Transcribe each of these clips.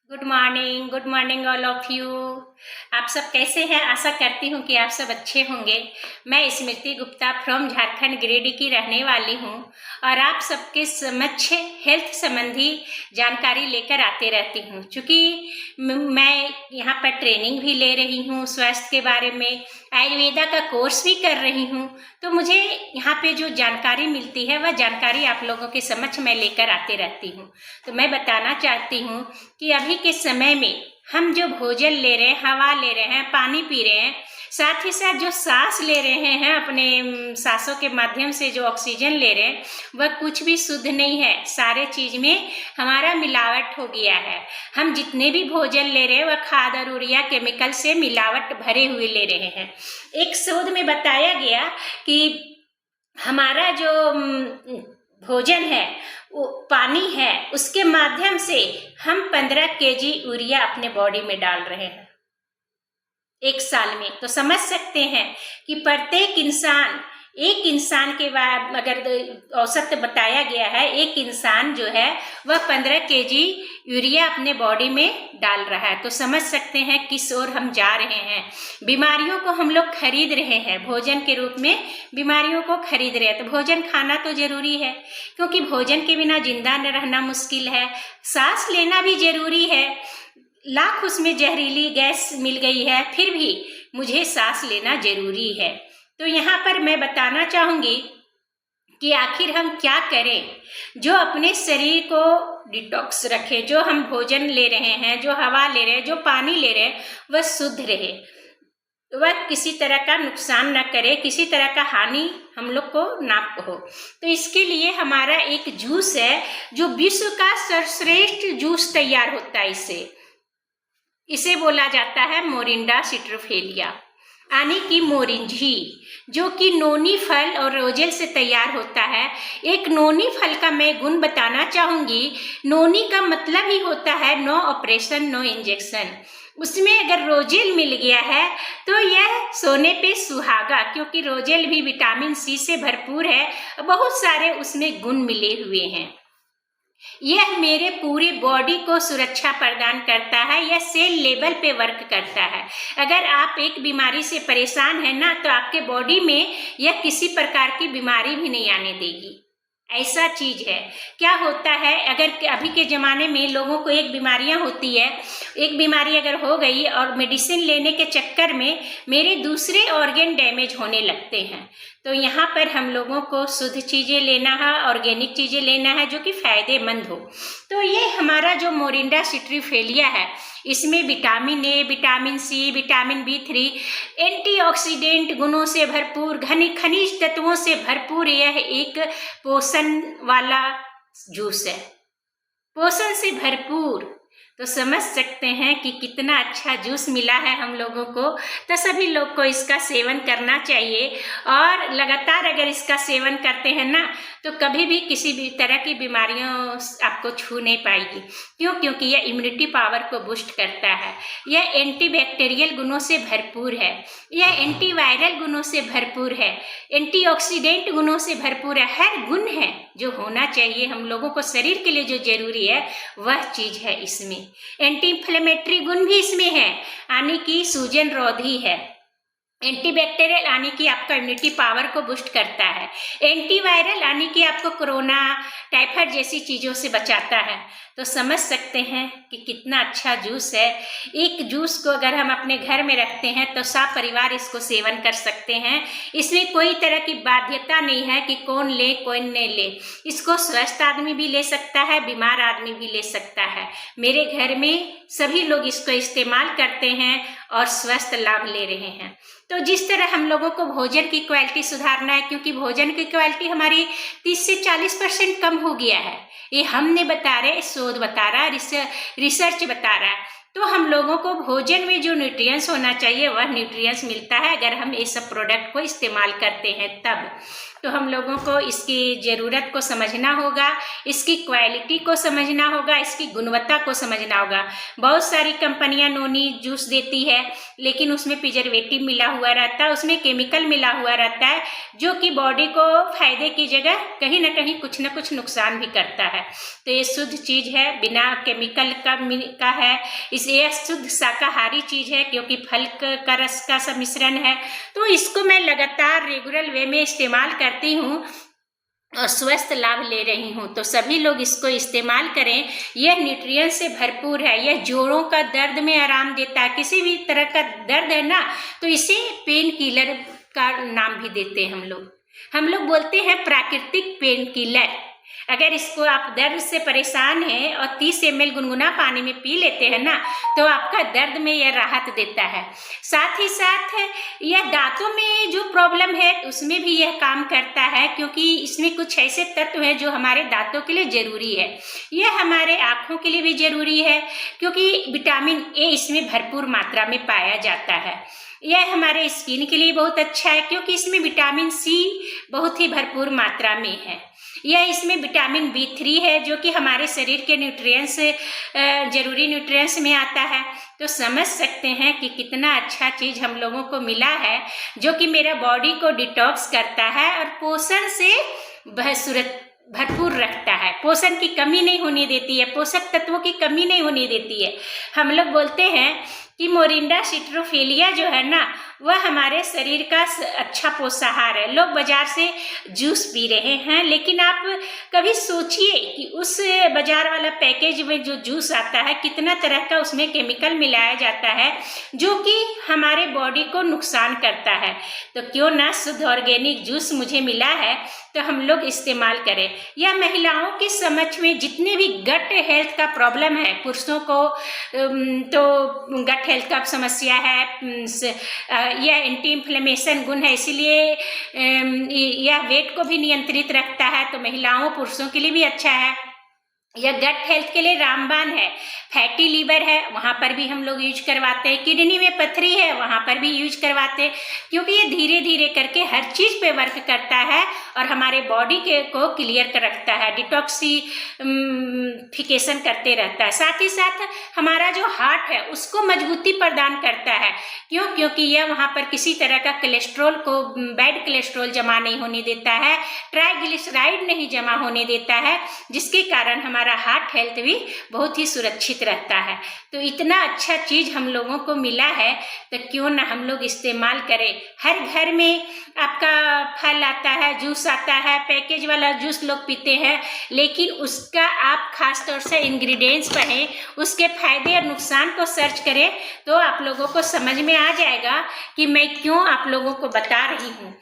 Good morning all of you. आप सब कैसे हैं? आशा करती हूँ कि आप सब अच्छे होंगे। मैं स्मृति गुप्ता फ्रॉम झारखंड गिरिडीह की रहने वाली हूँ और आप सबके समक्ष हेल्थ संबंधी जानकारी लेकर आते रहती हूँ। चूँकि मैं यहाँ पर ट्रेनिंग भी ले रही हूँ स्वास्थ्य के बारे में, आयुर्वेदा का कोर्स भी कर रही हूँ, तो मुझे यहाँ पे जो जानकारी मिलती है वह जानकारी आप लोगों के समक्ष मैं लेकर आते रहती हूँ। तो मैं बताना चाहती हूँ कि अभी के समय में हम जो भोजन ले रहे हैं, हवा ले रहे हैं, पानी पी रहे हैं, साथ ही साथ जो सांस ले रहे हैं, अपने सांसों के माध्यम से जो ऑक्सीजन ले रहे हैं, वह कुछ भी शुद्ध नहीं है। सारे चीज में हमारा मिलावट हो गया है। हम जितने भी भोजन ले रहे हैं वह खाद और यूरिया केमिकल से मिलावट भरे हुए ले रहे हैं। एक शोध में बताया गया कि हमारा जो भोजन है, वो पानी है, उसके माध्यम से हम 15 केजी यूरिया अपने बॉडी में डाल रहे हैं एक साल में। तो समझ सकते हैं कि प्रत्येक इंसान, एक इंसान के बाद अगर औसत बताया गया है, एक इंसान जो है वह 15 केजी यूरिया अपने बॉडी में डाल रहा है। तो समझ सकते हैं किस ओर हम जा रहे हैं। बीमारियों को हम लोग खरीद रहे हैं, भोजन के रूप में बीमारियों को खरीद रहे हैं। तो भोजन खाना तो जरूरी है, क्योंकि भोजन के बिना जिंदा न रहना मुश्किल है। सांस लेना भी जरूरी है। लाख उसमें जहरीली गैस मिल गई है, फिर भी मुझे सांस लेना जरूरी है। तो यहाँ पर मैं बताना चाहूंगी कि आखिर हम क्या करें जो अपने शरीर को डिटॉक्स रखे। जो हम भोजन ले रहे हैं, जो हवा ले रहे हैं, जो पानी ले रहे हैं, वह शुद्ध रहे, वह किसी तरह का नुकसान न करे, किसी तरह का हानि हम लोग को ना हो। तो इसके लिए हमारा एक जूस है जो विश्व का सर्वश्रेष्ठ जूस तैयार होता है। इसे बोला जाता है मोरिंडा सिट्रोफेलिया, यानी कि मोरिंजी, जो कि नोनी फल और रोजेल से तैयार होता है। एक नोनी फल का मैं गुण बताना चाहूंगी। नोनी का मतलब ही होता है नो ऑपरेशन नो इंजेक्शन। उसमें अगर रोजेल मिल गया है तो यह सोने पे सुहागा, क्योंकि रोजेल भी विटामिन सी से भरपूर है, बहुत सारे उसमें गुण मिले हुए हैं। यह मेरे पूरे बॉडी को सुरक्षा प्रदान करता है। यह सेल लेवल पे वर्क करता है। अगर आप एक बीमारी से परेशान है ना, तो आपके बॉडी में यह किसी प्रकार की बीमारी भी नहीं आने देगी। ऐसा चीज है। क्या होता है, अगर अभी के जमाने में लोगों को एक बीमारियां होती है, एक बीमारी अगर हो गई और मेडिसिन लेने के चक्कर में मेरे दूसरे ऑर्गन डैमेज होने लगते हैं। तो यहाँ पर हम लोगों को शुद्ध चीजें लेना है, ऑर्गेनिक चीजें लेना है जो कि फायदेमंद हो। तो ये हमारा जो मोरिंडा सिट्रोफेलिया है, इसमें vitamin A, vitamin C, vitamin B3, antioxidant गुणों से भरपूर, खनिज तत्वों से भरपूर यह एक पोषण वाला जूस है, पोषण से भरपूर। तो समझ सकते हैं कि कितना अच्छा जूस मिला है हम लोगों को। तो सभी लोग को इसका सेवन करना चाहिए, और लगातार अगर इसका सेवन करते हैं ना, तो कभी भी किसी भी तरह की बीमारियों आपको छू नहीं पाएगी। क्यों? क्योंकि यह इम्यूनिटी पावर को बूस्ट करता है। यह एंटीबैक्टीरियल गुणों से भरपूर है, यह एंटीवायरल गुणों से भरपूर है, एंटीऑक्सीडेंट गुणों से भरपूर है। हर गुण है जो होना चाहिए हम लोगों को शरीर के लिए, जो जरूरी है वह चीज है इसमें। एंटी इंफ्लेमेटरी गुण भी इसमें है, यानी कि सूजन रोधी है। एंटीबैक्टीरियल यानी कि आपका इम्यूनिटी पावर को बूस्ट करता है। एंटीवायरल यानी कि आपको कोरोना, टाइफाइड जैसी चीजों से बचाता है। तो समझ सकते हैं कि कितना अच्छा जूस है। एक जूस को अगर हम अपने घर में रखते हैं तो सब परिवार इसको सेवन कर सकते हैं। इसमें कोई तरह की बाध्यता नहीं है कि कौन ले कौन नहीं ले। इसको स्वस्थ आदमी भी ले सकता है, बीमार आदमी भी ले सकता है। मेरे घर में सभी लोग इसको इस्तेमाल करते हैं और स्वस्थ लाभ ले रहे हैं। तो जिस तरह हम लोगों को भोजन की क्वालिटी सुधारना है, क्योंकि भोजन की क्वालिटी हमारी 30 से 40% कम हो गया है। ये हमने बता रहे, शोध बता रहा, रिसर्च बता रहा है। तो हम लोगों को भोजन में जो न्यूट्रिएंट्स होना चाहिए वह न्यूट्रिएंट्स मिलता है अगर हम ये सब प्रोडक्ट को इस्तेमाल करते हैं तब। तो हम लोगों को इसकी ज़रूरत को समझना होगा, इसकी क्वालिटी को समझना होगा, इसकी गुणवत्ता को समझना होगा। बहुत सारी कंपनियां नोनी जूस देती है, लेकिन उसमें प्रिजर्वेटिव मिला हुआ रहता है, उसमें केमिकल मिला हुआ रहता है, जो कि बॉडी को फायदे की जगह कहीं ना कहीं कुछ ना कुछ नुकसान भी करता है। तो ये शुद्ध चीज़ है, बिना केमिकल का है, इसलिए शुद्ध शाकाहारी चीज़ है, क्योंकि फल का रस का सम्मिश्रण है। तो इसको मैं लगातार रेगुलर वे में इस्तेमाल करती हूँ और स्वस्थ लाभ ले रही हूँ। तो सभी लोग इसको इस्तेमाल करें। यह न्यूट्रिएंट से भरपूर है, यह जोड़ों का दर्द में आराम देता है। किसी भी तरह का दर्द है ना, तो इसे पेन किलर का नाम भी देते हैं हम लोग बोलते हैं प्राकृतिक पेन किलर। अगर इसको आप दर्द से परेशान हैं और 30 ml गुनगुना पानी में पी लेते हैं ना, तो आपका दर्द में यह राहत देता है। साथ ही साथ यह दांतों में जो प्रॉब्लम है उसमें भी यह काम करता है, क्योंकि इसमें कुछ ऐसे तत्व हैं जो हमारे दांतों के लिए जरूरी है। यह हमारे आँखों के लिए भी जरूरी है, क्योंकि विटामिन ए इसमें भरपूर मात्रा में पाया जाता है। यह हमारे स्किन के लिए बहुत अच्छा है, क्योंकि इसमें विटामिन सी बहुत ही भरपूर मात्रा में है। यह इसमें विटामिन B3 है, जो कि हमारे शरीर के न्यूट्रिएंट्स जरूरी न्यूट्रिएंट्स में आता है। तो समझ सकते हैं कि कितना अच्छा चीज़ हम लोगों को मिला है, जो कि मेरा बॉडी को डिटॉक्स करता है और पोषण से भरपूर रखता है। पोषण की कमी नहीं होने देती है, पोषक तत्वों की कमी नहीं होने देती है। हम लोग बोलते हैं कि मोरिंडा सिट्रोफिलिया जो है ना, वह हमारे शरीर का अच्छा पोषाहार है। लोग बाजार से जूस पी रहे हैं, लेकिन आप कभी सोचिए कि उस बाजार वाला पैकेज में जो जूस आता है, कितना तरह का उसमें केमिकल मिलाया जाता है, जो कि हमारे बॉडी को नुकसान करता है। तो क्यों ना शुद्ध ऑर्गेनिक जूस मुझे मिला है, तो हम लोग इस्तेमाल करें। या महिलाओं की समझ में जितने भी गट हेल्थ का प्रॉब्लम है, पुरुषों को तो गट हेल्थ का समस्या है, यह एंटी इन्फ्लेमेशन गुण है, इसीलिए यह वेट को भी नियंत्रित रखता है। तो महिलाओं पुरुषों के लिए भी अच्छा है। यह गट हेल्थ के लिए रामबाण है। फैटी लीवर है, वहाँ पर भी हम लोग यूज करवाते हैं। किडनी में पथरी है, वहाँ पर भी यूज करवाते हैं, क्योंकि ये धीरे धीरे करके हर चीज़ पे वर्क करता है और हमारे बॉडी को क्लियर कर रखता है, डिटॉक्सिफिकेशन करते रहता है। साथ ही साथ हमारा जो हार्ट है उसको मजबूती प्रदान करता है। क्योंकि यह वहाँ पर किसी तरह का कोलेस्ट्रॉल को, बैड कोलेस्ट्रॉल जमा नहीं होने देता है, ट्राइग्लिसराइड नहीं जमा होने देता है, जिसके कारण हमारा हार्ट हेल्थ भी बहुत ही सुरक्षित रहता है। तो इतना अच्छा चीज़ हम लोगों को मिला है, तो क्यों ना हम लोग इस्तेमाल करें। हर घर में आपका फल आता है, जूस आता है, पैकेज वाला जूस लोग पीते हैं, लेकिन उसका आप खास तौर से इंग्रेडिएंट्स पढ़ें, उसके फायदे और नुकसान को सर्च करें, तो आप लोगों को समझ में आ जाएगा कि मैं क्यों आप लोगों को बता रही हूँ।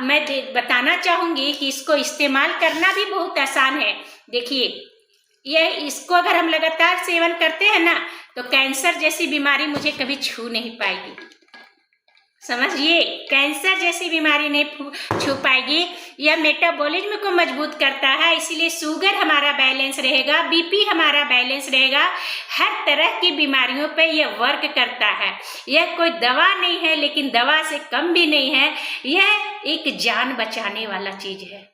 मैं बताना चाहूँगी कि इसको इस्तेमाल करना भी बहुत आसान है। देखिए, इसको अगर हम लगातार सेवन करते हैं ना, तो कैंसर जैसी बीमारी मुझे कभी छू नहीं पाएगी। समझिए, कैंसर जैसी बीमारी नहीं छू पाएगी। यह मेटाबॉलिज्म को मजबूत करता है, इसीलिए शुगर हमारा बैलेंस रहेगा, बीपी हमारा बैलेंस रहेगा। हर तरह की बीमारियों पे यह वर्क करता है। यह कोई दवा नहीं है, लेकिन दवा से कम भी नहीं है। यह एक जान बचाने वाला चीज है।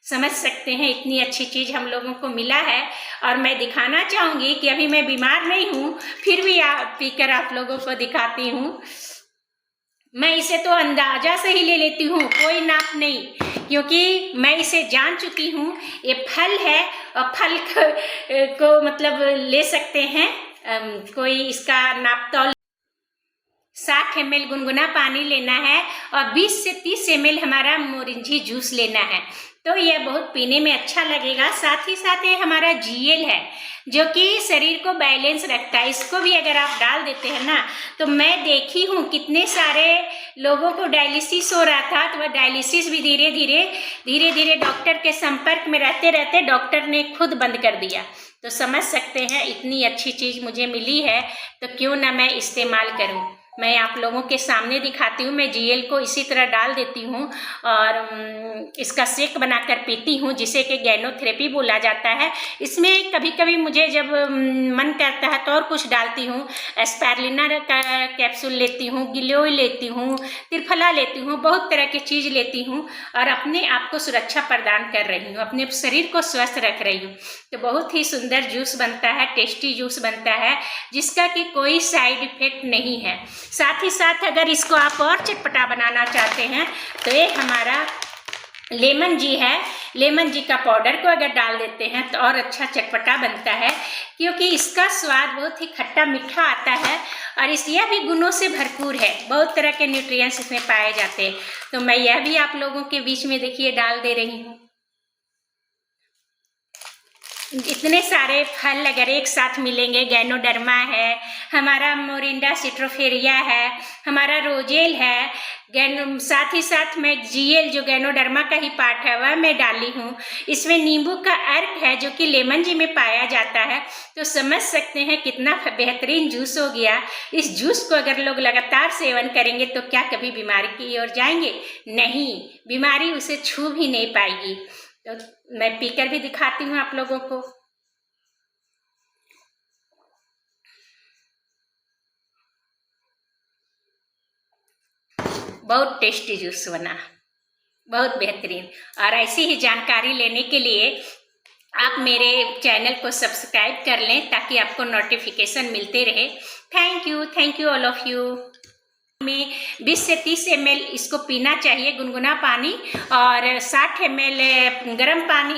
समझ सकते हैं, इतनी अच्छी चीज़ हम लोगों को मिला है। और मैं दिखाना चाहूँगी कि अभी मैं बीमार नहीं हूँ, फिर भी पीकर आप लोगों को दिखाती हूँ। मैं इसे तो अंदाजा से ही ले लेती हूँ, कोई नाप नहीं, क्योंकि मैं इसे जान चुकी हूँ। ये फल है और फल को मतलब ले सकते हैं, कोई इसका नाप तौल 60 ml गुनगुना पानी लेना है और 20 से 30 ml हमारा मोरिंजी जूस लेना है। तो यह बहुत पीने में अच्छा लगेगा। साथ ही साथ ये हमारा GL है, जो कि शरीर को बैलेंस रखता है। इसको भी अगर आप डाल देते हैं ना, तो मैं देखी हूँ कितने सारे लोगों को डायलिसिस हो रहा था, तो वह डायलिसिस भी धीरे धीरे डॉक्टर के संपर्क में रहते रहते डॉक्टर ने खुद बंद कर दिया। तो समझ सकते हैं, इतनी अच्छी चीज़ मुझे मिली है, तो क्यों ना मैं इस्तेमाल करूं। मैं आप लोगों के सामने दिखाती हूँ। मैं जीएल को इसी तरह डाल देती हूँ और इसका शेक बनाकर पीती हूँ, जिसे कि गैनोथेरेपी बोला जाता है। इसमें कभी कभी मुझे जब मन करता है तो और कुछ डालती हूँ। एस्पैरुलिना का कैप्सूल लेती हूँ, गिलोय लेती हूँ, त्रिफला लेती हूँ, बहुत तरह की चीज़ लेती हूँ और अपने आप को सुरक्षा प्रदान कर रही हूँ, अपने शरीर को स्वस्थ रख रही हूँ। तो बहुत ही सुंदर जूस बनता है, टेस्टी जूस बनता है, जिसका कि कोई साइड इफेक्ट नहीं है। साथ ही साथ अगर इसको आप और चटपटा बनाना चाहते हैं तो ये हमारा लेमन जी है, लेमन जी का पाउडर को अगर डाल देते हैं तो और अच्छा चटपटा बनता है, क्योंकि इसका स्वाद बहुत ही खट्टा मीठा आता है और यह भी गुणों से भरपूर है। बहुत तरह के न्यूट्रिएंट्स इसमें पाए जाते हैं। तो मैं यह भी आप लोगों के बीच में देखिए डाल दे रही हूँ। इतने सारे फल अगर एक साथ मिलेंगे, गैनोडर्मा है, हमारा मोरिंडा सिट्रोफेरिया है, हमारा रोजेल है, साथ ही साथ मैं जीएल जो गैनोडर्मा का ही पार्ट है वह मैं डाली हूँ। इसमें नींबू का अर्क है जो कि लेमन जी में पाया जाता है। तो समझ सकते हैं कितना बेहतरीन जूस हो गया। इस जूस को अगर लोग लगातार सेवन करेंगे तो क्या कभी बीमारी की ओर जाएंगे? नहीं, बीमारी उसे छू भी नहीं पाएगी। तो मैं पीकर भी दिखाती हूँ आप लोगों को। बहुत टेस्टी जूस बना, बहुत बेहतरीन। और ऐसी ही जानकारी लेने के लिए आप मेरे चैनल को सब्सक्राइब कर लें ताकि आपको नोटिफिकेशन मिलते रहे। Thank you all of you. में 20 से 30 ml इसको पीना चाहिए, गुनगुना पानी, और 60 ml गर्म पानी